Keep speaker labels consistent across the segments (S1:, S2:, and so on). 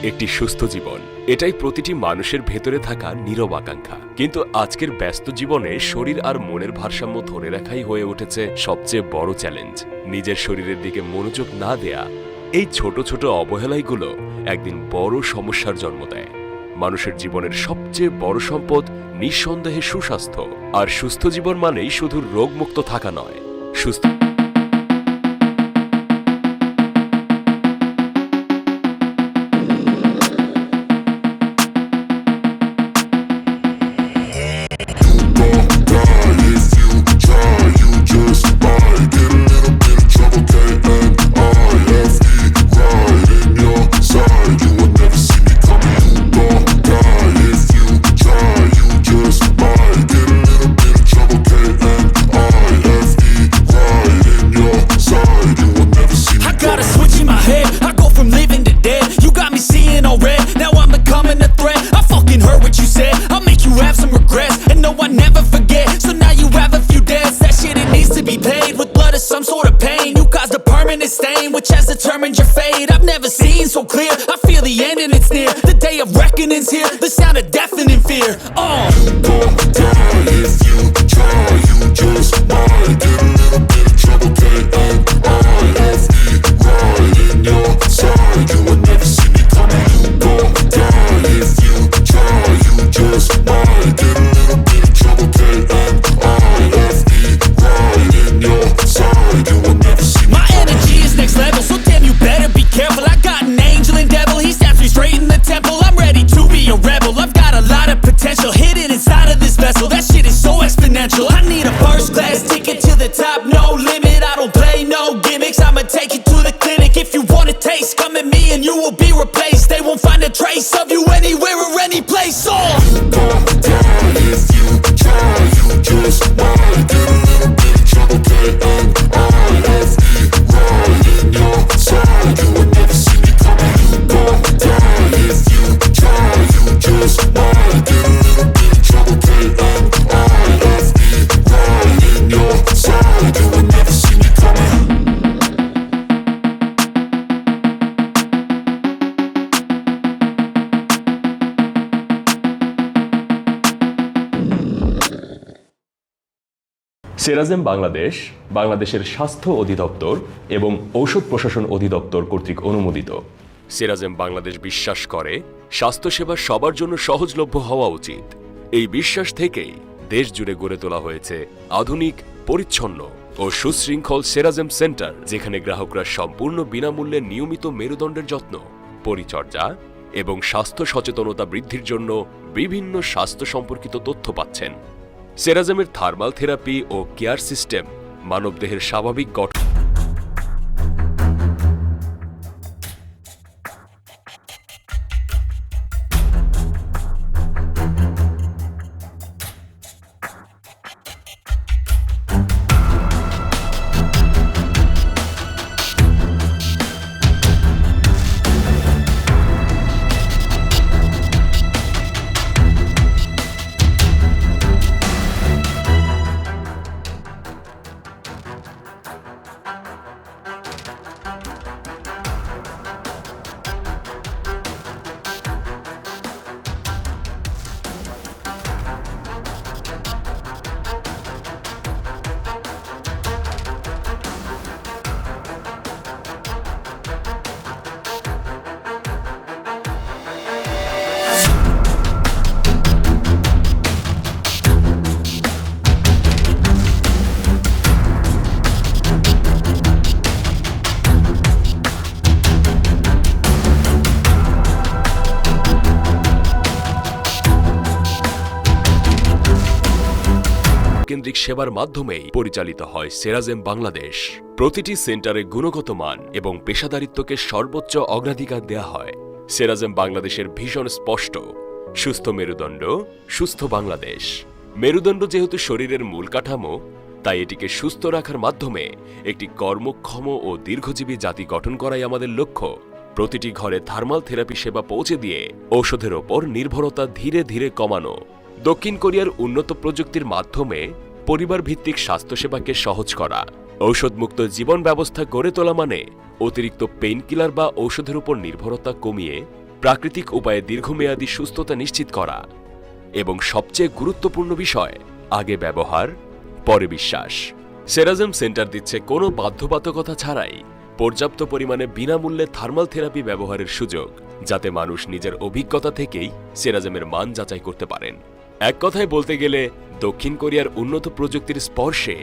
S1: একটি সুস্থ জীবন, এটাই প্রতিটি মানুষের ভেতরে থাকা নীরব আকাঙ্ক্ষা। কিন্তু আজকের ব্যস্ত জীবনে শরীর আর মনের ভারসাম্য ধরে রাখাই হয়ে উঠেছে সবচেয়ে বড় চ্যালেঞ্জ। নিজের শরীরের দিকে মনোযোগ না দেয়া, এই ছোট ছোট অবহেলাগুলো একদিন বড় সমস্যার জন্ম দেয়। মানুষের জীবনের সবচেয়ে বড় সম্পদ নিঃসন্দেহে সুস্বাস্থ্য, আর সুস্থ জীবন মানেই শুধু রোগমুক্ত থাকা নয়, সুস্থ
S2: which has determined your fate. I've never seen so clear. I feel the end and it's near. The day of reckoning's here. The sound of deafening fear.
S3: You won't die if you try. You just might get a little bit of trouble. K-N-I-F-E, right in your side. You will never see me coming. You won't die if you try. You just might get a little bit of trouble. K-N-I-F-E, right in your side. You will never see me.
S2: My energy is next level, so damn you better be careful. I got an angel and devil, he snaps me straight in the temple. I'm ready to be a rebel, I've got a lot of potential hidden inside of this vessel. That shit is so exponential. I need a first class ticket to the top, no limit. I don't play no gimmicks, I'ma take you to the clinic. If you want a taste, come at me and you will be replaced. They won't find a trace of you anywhere or any place.
S3: You won't die if you try. You just might get a little bit of trouble. K-N-I-F-E, right in your side. You will never see me coming. You won't die if you try. You just might get a little bit of trouble. K-N-I-F-E, right in your side. You will never see me coming.
S1: সেরাজেম Bangladesh বাংলাদেশের স্বাস্থ্য অধিদপ্তর এবং ঔষধ প্রশাসন অধিদপ্তর কর্তৃক অনুমোদিত। সেরাজেম বাংলাদেশ বিশ্বাস করে স্বাস্থ্যসেবা সবার জন্য সহজলভ্য হওয়া উচিত। এই বিশ্বাস থেকেই দেশ জুড়ে গড়ে তোলা হয়েছে আধুনিক, পরিচ্ছন্ন ও সুশৃঙ্খল সেরাজেম সেন্টার, যেখানে গ্রাহকরা সম্পূর্ণ বিনামূল্যে নিয়মিত মেরুদণ্ডের যত্ন, পরিচর্যা এবং স্বাস্থ্য সচেতনতা বৃদ্ধির জন্য বিভিন্ন স্বাস্থ্য সম্পর্কিত তথ্য পাচ্ছেন। সেরাজেমের থার্মাল থেরাপি ও কেয়ার সিস্টেম মানবদেহের স্বাভাবিক গঠন কেন্দ্রিক সেবার মাধ্যমেই পরিচালিত হয় সেরাজেম বাংলাদেশ। প্রতিটি সেন্টারে গুণগত মান এবং পেশাদারিত্বকে সর্বোচ্চ অগ্রাধিকার দেয়া হয়। সেরাজেম বাংলাদেশের ভীষণ স্পষ্ট, সুস্থ মেরুদণ্ড, সুস্থ বাংলাদেশ। মেরুদণ্ড যেহেতু শরীরের মূল কাঠামো, তাই এটিকে সুস্থ রাখার মাধ্যমে একটি কর্মক্ষম ও দীর্ঘজীবী জাতি গঠন করাই আমাদের লক্ষ্য। প্রতিটি ঘরে থার্মাল থেরাপি সেবা পৌঁছে দিয়ে ঔষধের ওপর নির্ভরতা ধীরে ধীরে কমানো। দক্ষিণ কোরিয়ার উন্নত প্রযুক্তির মাধ্যমে পরিবার ভিত্তিক স্বাস্থ্যসেবাকে সহজ করা। ঔষধমুক্ত জীবন ব্যবস্থা গড়ে তোলা মানে অতিরিক্ত পেইনকিলার বা ঔষধের উপর নির্ভরতা কমিয়ে প্রাকৃতিক উপায়ে দীর্ঘমেয়াদী সুস্থতা নিশ্চিত করা এবং সবচেয়ে গুরুত্বপূর্ণ বিষয়, আগে ব্যবহার পরে বিশ্বাস। সেরাজেম সেন্টার দিচ্ছে কোনো বাধ্যবাধকতা ছাড়াই পর্যাপ্ত পরিমাণে বিনামূল্যে থার্মাল থেরাপি ব্যবহারের সুযোগ, যাতে মানুষ নিজের অভিজ্ঞতা থেকেই সেরাজেমের মান যাচাই করতে পারেন। এক কথায় বলতে গেলে দক্ষিণ কোরিয়ার উন্নত প্রযুক্তির স্পর্শে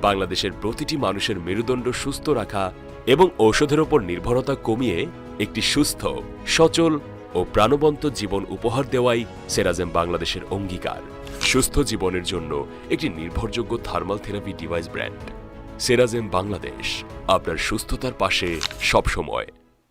S1: বাংলাদেশের প্রতিটি মানুষের মেরুদণ্ড সুস্থ রাখা এবং ঔষধের ওপর নির্ভরতা কমিয়ে একটি সুস্থ, সচল ও প্রাণবন্ত জীবন উপহার দেওয়াই সেরাজেম বাংলাদেশের অঙ্গীকার। সুস্থ জীবনের জন্য একটি নির্ভরযোগ্য thermal therapy device brand. Ceragem Bangladesh, আপনার সুস্থতার পাশে সবসময়।